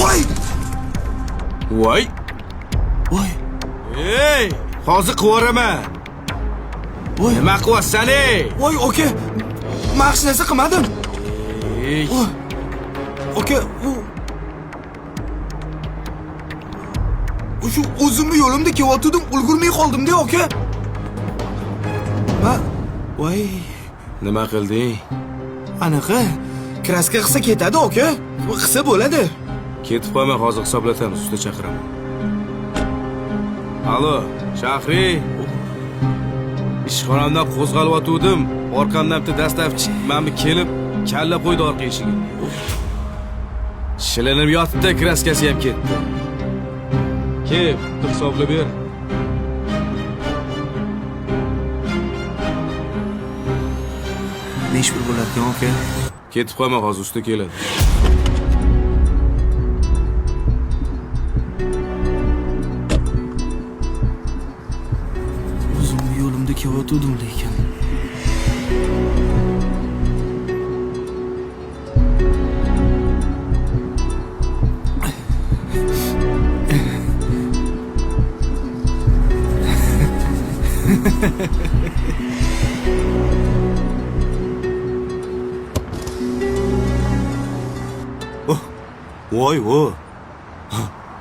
Voy! Voy! Voy! Ey! Hozir qivaraman. Voy! Nima qilyapsan ey? Voy, aka. Maxs narsa qilmadim. Ey! Aka, shu o'zimni yo'limda kelayotgandim, ulgurmay qoldim-da, aka. Voy! Nima qilding? Anaqa kraska qilsa ketadi, aka. Qilsa bo'ladi. Ketib qolma, hozir hisoblatamiz, usta chaqiraman. Alo, Shahriy. Ishxonamdan qo'zg'alib o'tdim. Orqamdan bitta dastavchi menga kelib, kalla qo'ydi orqa eshigiga. Shilinib yotibdi, kraskasi ham ketdi. Kel, hisoblab ber. Nesh pul bo'ladi, aka? Ketib qolma, hozir usta keladi. O'zimni yo'limda kelayotgandim lekin. Voy,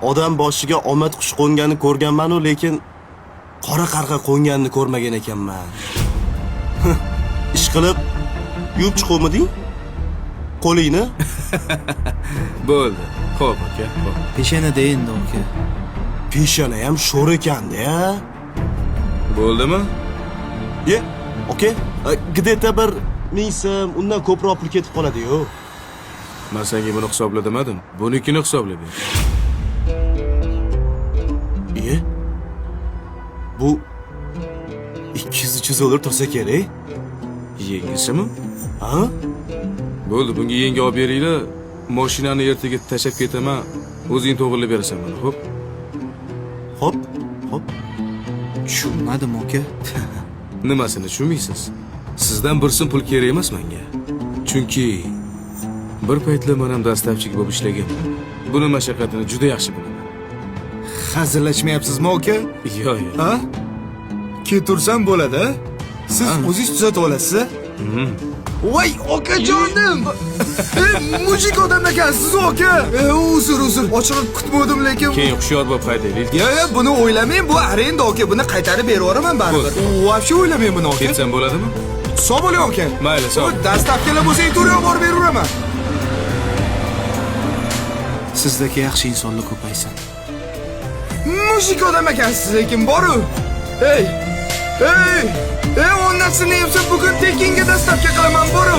odam boshiga omad qush qo'nganini ko'rganman-u, lekin qora qarg'a qo'nganini ko'rmagan ekanman. Ish qilib yuvib chiqomiding? Qo'lingni? Bo'ldi. Xo'p, aka. Xo'p. Peshanada endi, aka. Peshona ham sho'r ekan-da. Bo'ldimi? Okey. Где-то bir 1000 so'm, undan ko'proq pul ketib qoladi-yu. Men senga buni hisobla demadim. Bunikini hisoblab ber. Bu 200-300 dollar tursa kerak. Yengisimi? Ha? Bo'ldi, bunga yengi olib beringlar. Mashinani ertaga tashab ketaman. O'zing to'g'rilab berasan buni, xo'p? Hop. Tushunmadim, aka. Nimasini tushunmaysiz? Sizdan bir so'm pul kerak emas menga. Chunki bir paytlar men ham dastavchiga bo'lib ishlaganman. Buni mashaqqatini juda yaxshi bilaman. Hazillashmayapsizmi, aka? Yo'q. Ha? Ketursam bo'ladi. Siz o'zingiz tuzatib olasiz. Voy, okajonim! Mujik odam ekansiz, aka. Uzr. Ochig'i kutmadim lekin. Keyin hushyor bo'lib haydaylik. Yo'q, buni o'ylamang, bu arenda, aka. Buni qaytarib beraveraman baribir. Vobshe o'ylamang buni, aka. Ketsam bo'ladimi? Sog' bo'ling, aka. Mayli, sog'. Dastavkalar bo'lsa, turib borib beraveraman. Sizdagi yaxshi insonlar ko'paysin. Mujik odam ekansiz lekin boru. Ey, o'nnasini yebsa bugun tekinga dastavka qilaman boru.